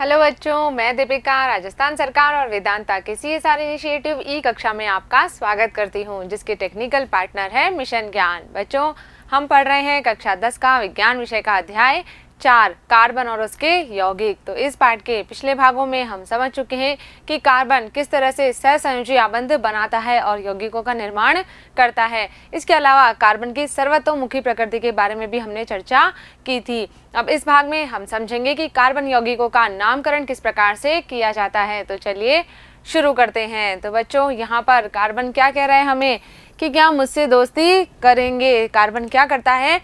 Hello बच्चों, मैं दीपिका राजस्थान सरकार और वेदांता के CSR इनिशिएटिव ई कक्षा में आपका स्वागत करती हूं, जिसके टेक्निकल पार्टनर है मिशन ज्ञान। बच्चों, हम पढ़ रहे हैं कक्षा 10 का विज्ञान विषय का अध्याय 4 कार्बन और उसके यौगिक। तो इस पाठ के पिछले भागों में हम समझ चुके हैं कि कार्बन किस तरह से सहसंयोजी आबंध बनाता है और यौगिकों का निर्माण करता है। इसके अलावा कार्बन की सर्वतोमुखी प्रकृति के बारे में भी हमने चर्चा की थी। अब इस भाग में हम समझेंगे कि कार्बन यौगिकों का नामकरण किस प्रकार से किया जाता है। तो चलिए शुरू करते हैं। तो बच्चों, यहाँ पर कार्बन क्या कह रहा है हमें कि क्या मुझसे दोस्ती करेंगे। कार्बन क्या करता है?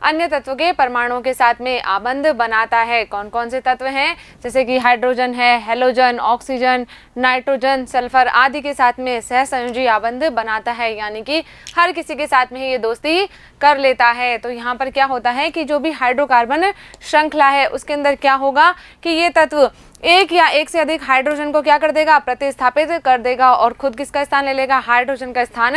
अन्य तत्वों के परमाणुओं के साथ में आबंध बनाता है। कौन कौन से तत्व हैं? जैसे कि हाइड्रोजन है, हेलोजन, ऑक्सीजन, नाइट्रोजन, सल्फर आदि के साथ में सहसंयोजी आबंध बनाता है, यानी कि हर किसी के साथ में ये दोस्ती कर लेता है। तो यहाँ पर क्या होता है कि जो भी हाइड्रोकार्बन श्रृंखला है उसके अंदर क्या होगा कि ये तत्व एक या एक से अधिक हाइड्रोजन को क्या कर देगा? प्रतिस्थापित कर देगा और खुद किसका स्थान ले लेगा? हाइड्रोजन का स्थान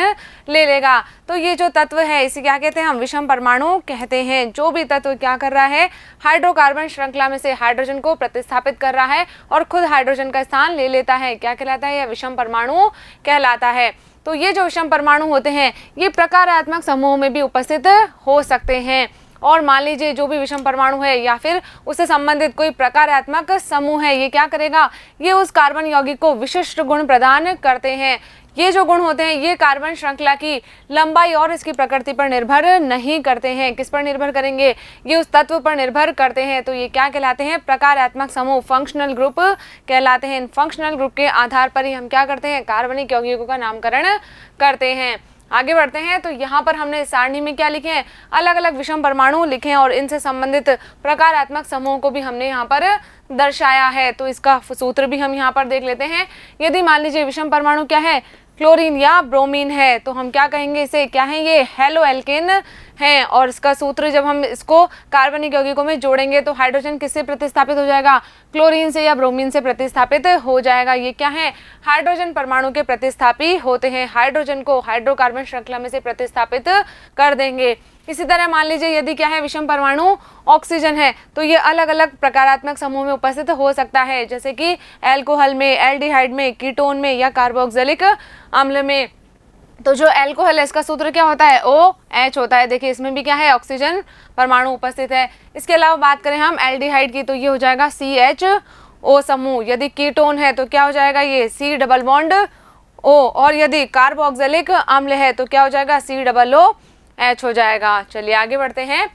ले लेगा। तो ये जो तत्व है इसे क्या कहते हैं? हम विषम परमाणु कहते हैं। जो भी तत्व क्या कर रहा है? हाइड्रोकार्बन श्रृंखला में से हाइड्रोजन को प्रतिस्थापित कर रहा है और खुद हाइड्रोजन का स्थान ले लेता है, क्या कहलाता है? यह विषम परमाणु कहलाता है। तो ये जो विषम परमाणु होते हैं ये प्रकारात्मक समूह में भी उपस्थित हो सकते हैं। और मान लीजिए जो भी विषम परमाणु है या फिर उससे संबंधित कोई प्रकारात्मक समूह है, ये क्या करेगा? ये उस कार्बन यौगिक को विशिष्ट गुण प्रदान करते हैं। ये जो गुण होते हैं ये कार्बन श्रृंखला की लंबाई और इसकी प्रकृति पर निर्भर नहीं करते हैं। किस पर निर्भर करेंगे? ये उस तत्व पर निर्भर करते हैं। तो ये क्या कहलाते हैं? प्रकारात्मक समूह, फंक्शनल ग्रुप कहलाते हैं। इन फंक्शनल ग्रुप के आधार पर ही हम क्या करते हैं? कार्बनिक यौगिकों का नामकरण करते हैं। आगे बढ़ते हैं। तो यहाँ पर हमने सारणी में क्या लिखे हैं? अलग अलग विषम परमाणु लिखे हैं और इनसे संबंधित प्रकारात्मक समूहों को भी हमने यहाँ पर दर्शाया है। तो इसका सूत्र भी हम यहाँ पर देख लेते हैं। यदि मान लीजिए विषम परमाणु क्या है? क्लोरीन या ब्रोमीन है, तो हम क्या कहेंगे इसे? क्या है ये? हेलो एल्केन है। और इसका सूत्र जब हम इसको कार्बनिक यौगिकों में जोड़ेंगे तो हाइड्रोजन किससे प्रतिस्थापित हो जाएगा? क्लोरीन से या ब्रोमीन से प्रतिस्थापित हो जाएगा। ये क्या है? हाइड्रोजन परमाणु के प्रतिस्थापी होते हैं। हाइड्रोजन को हाइड्रोकार्बन श्रृंखला में से प्रतिस्थापित कर देंगे। इसी तरह मान लीजिए यदि क्या है? विषम परमाणु ऑक्सीजन है, तो ये अलग अलग प्रकारात्मक समूह में उपस्थित हो सकता है, जैसे कि एल्कोहल में, एल्डिहाइड में, कीटोन में या कार्बोक्सिलिक अम्ल में। तो जो एल्कोहल है इसका सूत्र क्या होता है? OH होता है। देखिए इसमें भी क्या है? ऑक्सीजन परमाणु उपस्थित है। इसके अलावा बात करें हम एल्डिहाइड की, तो ये हो जाएगा CHO समूह। यदि कीटोन है तो क्या हो जाएगा? ये C डबल बॉन्ड O। और यदि कार्बोक्सिलिक अम्ल है तो क्या हो जाएगा? COOH हो जाएगा। चलिए आगे बढ़ते हैं।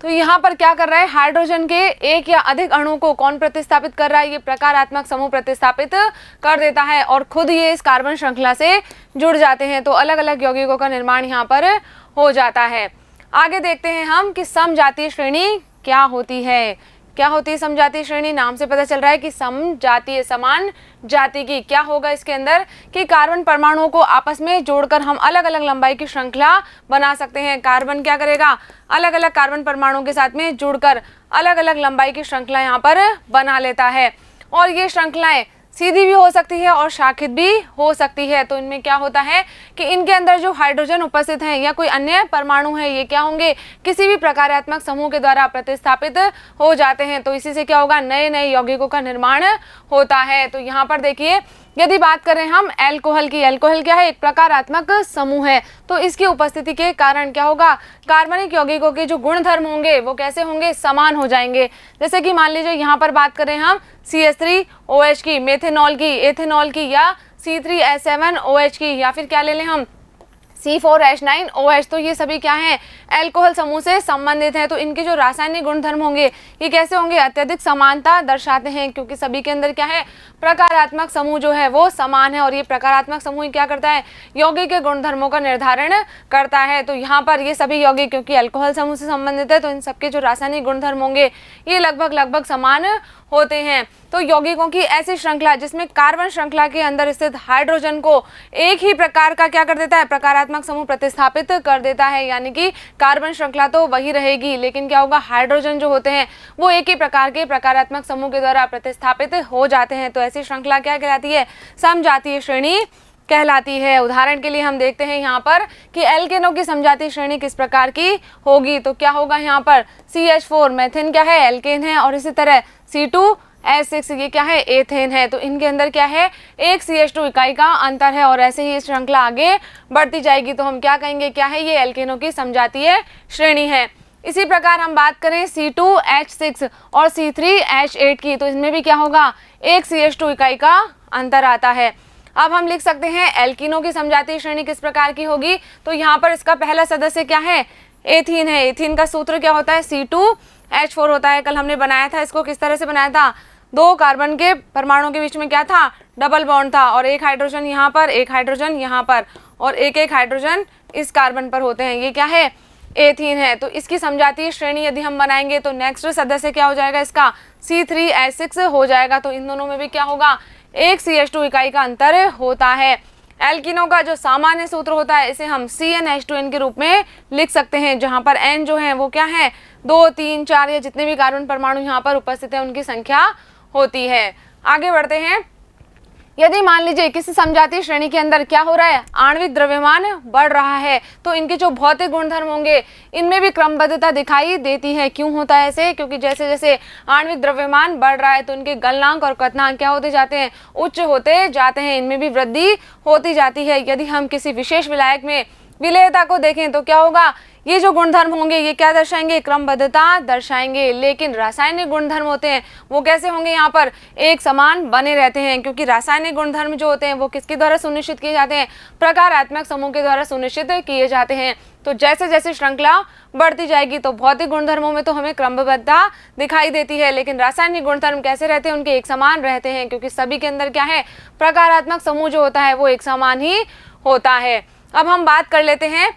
तो यहाँ पर क्या कर रहा है? हाइड्रोजन के एक या अधिक अणु को कौन प्रतिस्थापित कर रहा है? ये प्रकारात्मक समूह प्रतिस्थापित कर देता है और खुद ये इस कार्बन श्रृंखला से जुड़ जाते हैं। तो अलग अलग यौगिकों का निर्माण यहाँ पर हो जाता है। आगे देखते हैं हम कि समजातीय श्रेणी क्या होती है। क्या होती है समजातीय श्रेणी? नाम से पता चल रहा है कि समजातीय, समान जाति की। क्या होगा इसके अंदर कि कार्बन परमाणुओं को आपस में जोड़कर हम अलग अलग लंबाई की श्रृंखला बना सकते हैं। कार्बन क्या करेगा? अलग अलग कार्बन परमाणुओं के साथ में जुड़कर अलग अलग लंबाई की श्रृंखला यहाँ पर बना लेता है। और ये श्रृंखलाएं सीधी भी हो सकती है और शाखित भी हो सकती है। तो इनमें क्या होता है कि इनके अंदर जो हाइड्रोजन उपस्थित हैं या कोई अन्य परमाणु है, ये क्या होंगे? किसी भी प्रकारात्मक समूह के द्वारा प्रतिस्थापित हो जाते हैं। तो इसी से क्या होगा? नए नए यौगिकों का निर्माण होता है। तो यहाँ पर देखिए यदि बात करें हम एल्कोहल की, एल्कोहल क्या है? एक प्रकारात्मक समूह है। तो इसकी उपस्थिति के कारण क्या होगा? कार्बनिक यौगिकों के जो गुणधर्म होंगे वो कैसे होंगे? समान हो जाएंगे। जैसे कि मान लीजिए यहाँ पर बात करें हम CH3OH की, मेथेनॉल की, एथेनॉल की या C3H7OH की, या फिर क्या ले लें हम? C4H9OH। तो ये सभी क्या हैं? एल्कोहल समूह से संबंधित हैं। तो इनके जो रासायनिक गुणधर्म होंगे ये कैसे होंगे? अत्यधिक समानता दर्शाते हैं, क्योंकि सभी के अंदर क्या है? प्रकारात्मक समूह जो है वो समान है। और ये प्रकारात्मक समूह क्या करता है? यौगिक के गुणधर्मों का निर्धारण करता है। तो यहाँ पर ये सभी यौगिक क्योंकि अल्कोहल समूह से संबंधित है तो इन सबके जो रासायनिक गुणधर्म होंगे ये लगभग समान होते हैं। तो यौगिकों की ऐसी श्रृंखला जिसमें कार्बन श्रृंखला के अंदर स्थित हाइड्रोजन को एक ही प्रकार का क्या कर देता है? प्रकारात्मक समूह प्रतिस्थापित कर देता है। यानी कि कार्बन श्रृंखला तो वही रहेगी, लेकिन क्या होगा? हाइड्रोजन जो होते हैं वो एक ही प्रकार के प्रकारात्मक समूह के द्वारा प्रतिस्थापित हो जाते हैं। तो ऐसी श्रृंखला क्या कहलाती है? समजातीय श्रेणी कहलाती है। उदाहरण के लिए हम देखते हैं यहाँ पर कि एल्केनों की समजातीय श्रेणी किस प्रकार की होगी। तो क्या होगा यहाँ पर? CH4 मेथेन क्या है? एल्केन है। और इसी तरह C2 H6 ये क्या है, एथेन है। तो इनके अंदर क्या है, एक CH2 इकाई का अंतर है और ऐसे ही श्रृंखला आगे बढ़ती जाएगी। तो हम क्या कहेंगे, क्या है, ये एल्केनों की समजातीय श्रेणी है। इसी प्रकार हम बात करें C2H6 और C3H8 की, तो इसमें भी क्या होगा, एक CH2 इकाई का अंतर आता है। अब हम लिख सकते हैं एल्कीनों की समजातीय श्रेणी किस प्रकार की होगी। तो यहाँ पर इसका पहला सदस्य क्या है, एथीन है। एथीन का सूत्र क्या होता है, C2H4 होता है। कल हमने बनाया था, इसको किस तरह से बनाया था, दो कार्बन के परमाणुओं के बीच में क्या था, डबल बॉन्ड था और एक हाइड्रोजन यहाँ पर, एक हाइड्रोजन यहाँ पर और एक एक हाइड्रोजन इस कार्बन पर होते हैं। ये क्या है, एथीन है। तो इसकी समजातीय श्रेणी यदि हम बनाएंगे तो नेक्स्ट सदस्य क्या हो जाएगा, इसका C3H6 हो जाएगा। तो इन दोनों में भी क्या होगा, एक CH2 इकाई का अंतर होता है। एल्कीनों का जो सामान्य सूत्र होता है इसे हम CnH2n के रूप में लिख सकते हैं, जहां पर N जो है वो क्या है, 2, 3, 4 या जितने भी कार्बन परमाणु यहाँ पर उपस्थित है उनकी संख्या होती है। आगे बढ़ते हैं। यदि मान लीजिए किसी समजातीय श्रेणी के अंदर क्या हो रहा है, आणविक द्रव्यमान बढ़ रहा है, तो इनके जो भौतिक गुणधर्म होंगे इनमें भी क्रमबद्धता दिखाई देती है। क्यों होता है ऐसे, क्योंकि जैसे जैसे आणविक द्रव्यमान बढ़ रहा है तो इनके गलनांक और कथनांक क्या होते जाते हैं, उच्च होते जाते हैं, इनमें भी वृद्धि होती जाती है। यदि हम किसी विशेष विलायक में विलेयता को देखें तो क्या होगा, ये जो गुणधर्म होंगे ये क्या दर्शाएंगे, क्रमबद्धता दर्शाएंगे। लेकिन रासायनिक गुणधर्म होते हैं वो कैसे होंगे, यहाँ पर एक समान बने रहते हैं, क्योंकि रासायनिक गुणधर्म जो होते हैं वो किसके द्वारा सुनिश्चित किए जाते हैं, प्रकारात्मक समूह के द्वारा सुनिश्चित किए जाते हैं। तो जैसे जैसे श्रृंखला बढ़ती जाएगी तो भौतिक गुणधर्मों में तो हमें क्रमबद्धता दिखाई देती है, लेकिन रासायनिक गुणधर्म कैसे रहते हैं, उनके एक समान रहते हैं, क्योंकि सभी के अंदर क्या है, प्रकारात्मक समूह जो होता है वो एक समान ही होता है। अब हम बात कर लेते हैं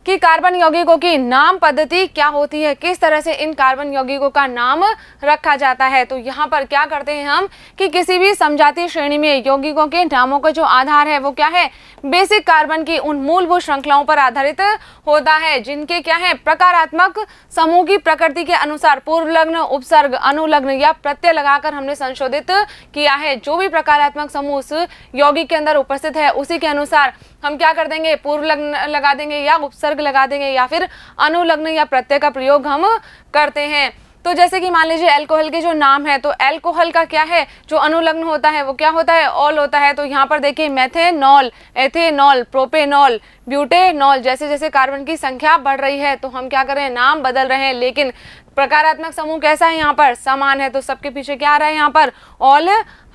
कि कार्बन यौगिकों की नाम पद्धति क्या होती है, किस तरह से इन कार्बन यौगिकों का नाम रखा जाता है। तो यहाँ पर क्या करते हैं हम कि किसी भी समजातीय श्रेणी में यौगिकों के नामों का जो आधार है वो क्या है, बेसिक कार्बन की उन मूलभूत श्रृंखलाओं पर आधारित होता है, जिनके क्या है, प्रकारात्मक समूह की प्रकृति के अनुसार पूर्व लग्न, उपसर्ग, अनुलग्न या प्रत्यय लगाकर हमने संशोधित किया है। जो भी प्रकारात्मक समूह उस यौगिक के अंदर उपस्थित है उसी के अनुसार हम क्या कर देंगे, पूर्व लग्न लगा देंगे या उपसर्ग लगा देंगे या फिर अनुलग्न या प्रत्यय का प्रयोग हम करते हैं। तो जैसे कि मान लीजिए अल्कोहल के जो नाम है, तो अल्कोहल का क्या है, जो अनुलग्न होता है वो क्या होता है, ऑल होता है। तो यहाँ पर देखिए मेथेनॉल, एथेनॉल, प्रोपेनॉल, ब्यूटेनॉल, जैसे जैसे कार्बन की संख्या बढ़ रही है तो हम क्या कर रहे हैं, नाम बदल रहे हैं, लेकिन प्रकारात्मक समूह कैसा है, यहाँ पर समान है। तो सबके पीछे क्या आ रहा है, यहाँ पर ऑल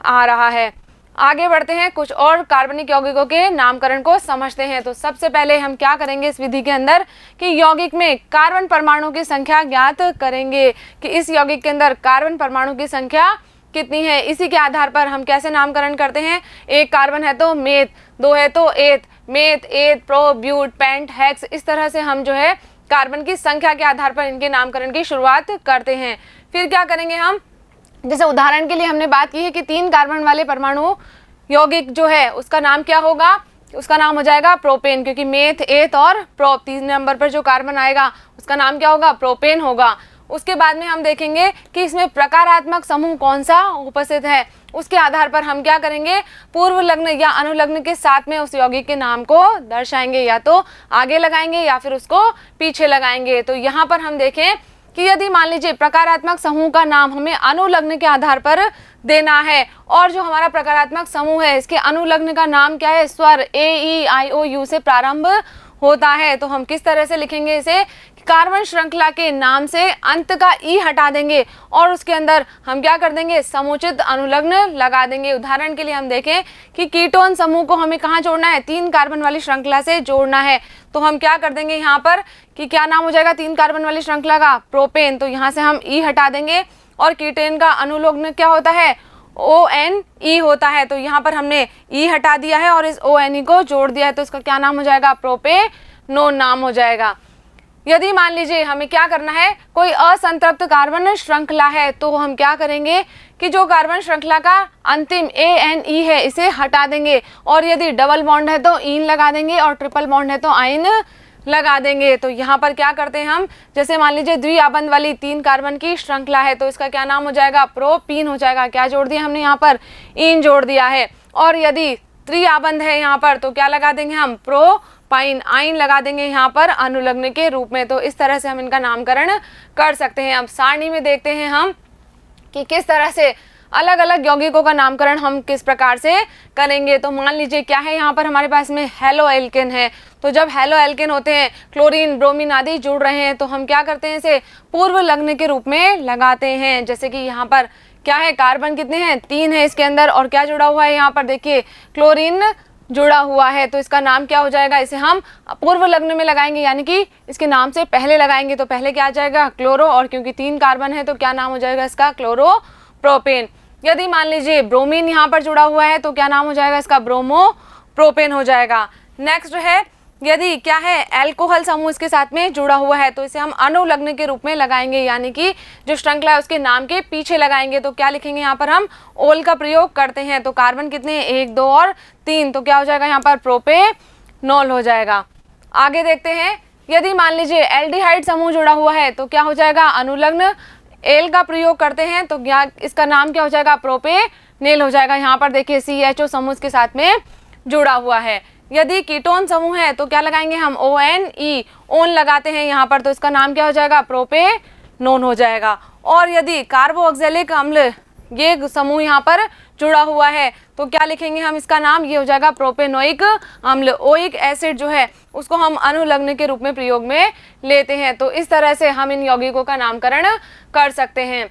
आ रहा है। आगे बढ़ते हैं, कुछ और कार्बनिक यौगिकों के नामकरण को समझते हैं। तो सबसे पहले हम क्या करेंगे इस विधि के अंदर कि यौगिक में कार्बन परमाणु की संख्या ज्ञात करेंगे कि इस यौगिक के अंदर कार्बन परमाणु की संख्या कितनी है। इसी के आधार पर हम कैसे नामकरण करते हैं, एक कार्बन है तो मेथ, दो है तो एथ, मेथ, एथ, प्रो, ब्यूट, पेंट, हेक्स, इस तरह से हम जो है कार्बन की संख्या के आधार पर इनके नामकरण की शुरुआत करते हैं। फिर क्या करेंगे हम, जैसे उदाहरण के लिए हमने बात की है कि 3 कार्बन वाले परमाणु यौगिक जो है उसका नाम क्या होगा, उसका नाम हो जाएगा प्रोपेन, क्योंकि मेथ, एथ और प्रोप 3 नंबर पर जो कार्बन आएगा उसका नाम क्या होगा, प्रोपेन होगा। उसके बाद में हम देखेंगे कि इसमें प्रकारात्मक समूह कौन सा उपस्थित है, उसके आधार पर हम क्या करेंगे, पूर्व लग्न या अनुलग्न के साथ में उस यौगिक के नाम को दर्शाएंगे, या तो आगे लगाएंगे या फिर उसको पीछे लगाएंगे। तो यहाँ पर हम देखें कि यदि मान लीजिए प्रकारात्मक समूह का नाम हमें अनुलग्न के आधार पर देना है और जो हमारा प्रकारात्मक समूह है इसके अनुलग्न का नाम क्या है, स्वर ए, ई, आई, ओ, यू से प्रारंभ होता है, तो हम किस तरह से लिखेंगे इसे, कार्बन श्रृंखला के नाम से अंत का ई हटा देंगे और उसके अंदर हम क्या कर देंगे, समुचित अनुलग्न लगा देंगे। उदाहरण के लिए हम देखें कि कीटोन समूह को हमें कहाँ जोड़ना है, 3 कार्बन वाली श्रृंखला से जोड़ना है, तो हम क्या कर देंगे यहाँ पर कि क्या नाम हो जाएगा 3 कार्बन वाली श्रृंखला का, प्रोपेन। तो यहाँ से हम ई हटा देंगे और कीटेन का अनुलग्न क्या होता है, ONE होता है, तो यहाँ पर हमने ई हटा दिया है और इस ONE को जोड़ दिया है, तो इसका क्या नाम हो जाएगा, प्रोपेनोन नाम हो जाएगा। यदि मान लीजिए हमें क्या करना है, कोई असंतृप्त कार्बन श्रृंखला है, तो हम क्या करेंगे कि जो कार्बन श्रृंखला का अंतिम ANE है इसे हटा देंगे और यदि डबल बॉन्ड है तो ईन लगा देंगे और ट्रिपल बॉन्ड है तो आइन लगा देंगे। तो यहाँ पर क्या करते हैं हम, जैसे मान लीजिए द्विआबंध वाली 3 कार्बन की श्रृंखला है तो इसका क्या नाम हो जाएगा, प्रोपीन हो जाएगा। क्या जोड़ दिया हमने यहाँ पर, ईन जोड़ दिया है। और यदि त्रिआबंध है यहाँ पर तो क्या लगा देंगे हम, प्रोपाइन, आइन लगा देंगे यहाँ पर अनुलग्न के रूप में। तो इस तरह से हम इनका नामकरण कर सकते हैं। अब सारणी में देखते हैं हम कि किस तरह से अलग अलग यौगिकों का नामकरण हम किस प्रकार से करेंगे। तो मान लीजिए क्या है, यहाँ पर हमारे पास में हेलो एल्केन है, तो जब हेलो एल्केन होते हैं, क्लोरीन ब्रोमीन आदि जुड़ रहे हैं, तो हम क्या करते हैं, इसे पूर्व लग्न के रूप में लगाते हैं। जैसे कि यहाँ पर क्या है, कार्बन कितने हैं, 3 है इसके अंदर, और क्या जुड़ा हुआ है यहाँ पर देखिए, क्लोरीन जुड़ा हुआ है, तो इसका नाम क्या हो जाएगा, इसे हम पूर्व लग्न में लगाएंगे, यानी कि इसके नाम से पहले लगाएंगे। तो पहले क्या आ जाएगा, क्लोरो, और क्योंकि 3 कार्बन है तो क्या नाम हो जाएगा इसका, क्लोरोप्रोपेन। यदि मान लीजिए ब्रोमीन यहाँ पर जुड़ा हुआ है तो क्या नाम हो जाएगा इसका, ब्रोमोप्रोपेन हो जाएगा। नेक्स्ट है, यदि क्या है, एल्कोहल समूह इसके साथ में जुड़ा हुआ है तो इसे हम अनुलग्न के रूप में लगाएंगे, यानी कि जो श्रृंखला है उसके नाम के पीछे लगाएंगे। तो क्या लिखेंगे, यहाँ पर हम ओल का प्रयोग करते हैं। तो कार्बन कितने हैं, 1 2 और 3, तो क्या हो जाएगा यहाँ पर, प्रोपेनॉल हो जाएगा। आगे देखते हैं, यदि मान लीजिए एल्डिहाइड समूह जुड़ा हुआ है तो क्या हो जाएगा, अनुलग्न एल का प्रयोग करते हैं, तो क्या इसका नाम क्या हो जाएगा, प्रोपेनेल हो जाएगा। यहाँ पर देखिए CHO समूह के साथ में जुड़ा हुआ है। यदि कीटोन समूह है तो क्या लगाएंगे हम, ONE, ओन लगाते हैं यहाँ पर, तो इसका नाम क्या हो जाएगा, प्रोपेनोन हो जाएगा। और यदि कार्बोक्सिलिक अम्ल ये समूह यहाँ पर जुड़ा हुआ है तो क्या लिखेंगे हम, इसका नाम ये हो जाएगा प्रोपेनोइक अम्ल। ओइक एसिड जो है उसको हम अनुलग्न के रूप में प्रयोग में लेते हैं। तो इस तरह से हम इन यौगिकों का नामकरण कर सकते हैं।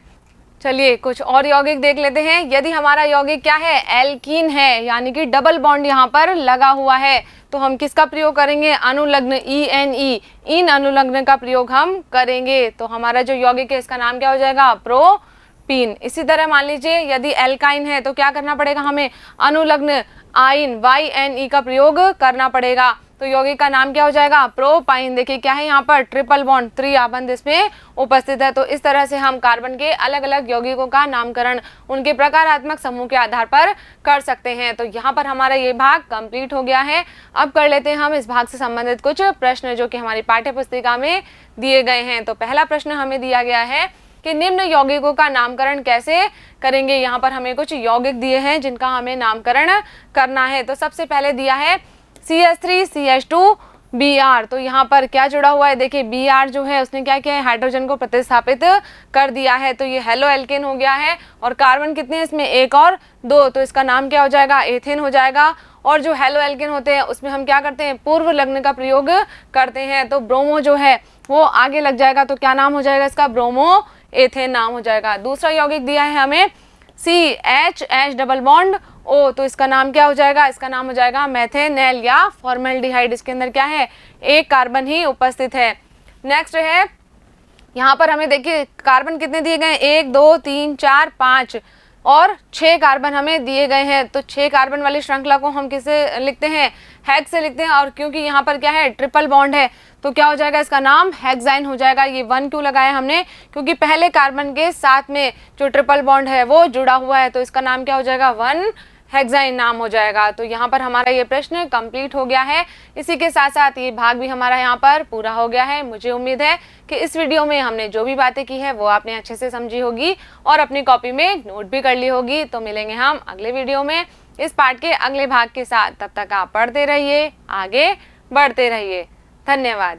चलिए कुछ और यौगिक देख लेते हैं। यदि हमारा यौगिक क्या है, एल्कीन है, यानी कि डबल बॉन्ड यहाँ पर लगा हुआ है, तो हम किसका प्रयोग करेंगे, अनुलग्न ENE, इन अनुलग्न का प्रयोग हम करेंगे। तो हमारा जो यौगिक है इसका नाम क्या हो जाएगा, प्रोपीन। इसी तरह मान लीजिए यदि एल्काइन है तो क्या करना पड़ेगा, हमें अनुलग्न आइन YNE का प्रयोग करना पड़ेगा। तो यौगिक का नाम क्या हो जाएगा, प्रोपाइन। देखिए क्या है यहाँ पर, ट्रिपल बॉन्ड त्रिआबंध इसमें उपस्थित है। तो इस तरह से हम कार्बन के अलग अलग यौगिकों का नामकरण उनके प्रकारात्मक समूह के आधार पर कर सकते हैं। तो यहाँ पर हमारा ये भाग कंप्लीट हो गया है। अब कर लेते हैं हम इस भाग से संबंधित कुछ प्रश्न जो कि हमारी पाठ्य पुस्तिका में दिए गए हैं। तो पहला प्रश्न हमें दिया गया है कि निम्न यौगिकों का नामकरण कैसे करेंगे। यहाँ पर हमें कुछ यौगिक दिए हैं जिनका हमें नामकरण करना है। तो सबसे पहले दिया है CH3CH2Br। तो यहाँ पर क्या जुड़ा हुआ है, देखिए Br जो है उसने क्या किया है, हाइड्रोजन को प्रतिस्थापित कर दिया है। तो ये हेलो एल्केन हो गया है, और कार्बन कितने हैं इसमें, 1 और 2, तो इसका नाम क्या हो जाएगा, एथेन हो जाएगा। और जो हेलो एल्केन होते हैं उसमें हम क्या करते हैं, पूर्व लग्न का प्रयोग करते हैं। तो ब्रोमो जो है वो आगे लग जाएगा, तो क्या नाम हो जाएगा इसका, ब्रोमो एथेन नाम हो जाएगा। दूसरा यौगिक दिया है हमें CHH डबल बॉन्ड O, तो इसका नाम क्या हो जाएगा, इसका नाम हो जाएगा मेथेनेल या फॉर्मेल्डिहाइड। इसके अंदर क्या है, 1 कार्बन ही उपस्थित है। नेक्स्ट है, यहाँ पर हमें देखिए कार्बन कितने दिए गए हैं, 1 2 3 4 5 और 6 कार्बन हमें दिए गए हैं। तो 6 कार्बन वाली श्रृंखला को हम किसे लिखते हैं, हेक्स से लिखते हैं। और क्योंकि यहाँ पर क्या है, ट्रिपल बॉन्ड है, तो क्या हो जाएगा, इसका नाम हेक्साइन हो जाएगा। ये 1 क्यों लगाया हमने, क्योंकि पहले कार्बन के साथ में जो ट्रिपल बॉन्ड है वो जुड़ा हुआ है, तो इसका नाम क्या हो जाएगा, 1 हेक्साइन नाम हो जाएगा। तो यहाँ पर हमारा ये प्रश्न कंप्लीट हो गया है। इसी के साथ साथ ये भाग भी हमारा यहाँ पर पूरा हो गया है। मुझे उम्मीद है कि इस वीडियो में हमने जो भी बातें की है वो आपने अच्छे से समझी होगी और अपनी कॉपी में नोट भी कर ली होगी। तो मिलेंगे हम अगले वीडियो में इस पाठ के अगले भाग के साथ। तब तक आप पढ़ते रहिए, आगे बढ़ते रहिए। धन्यवाद।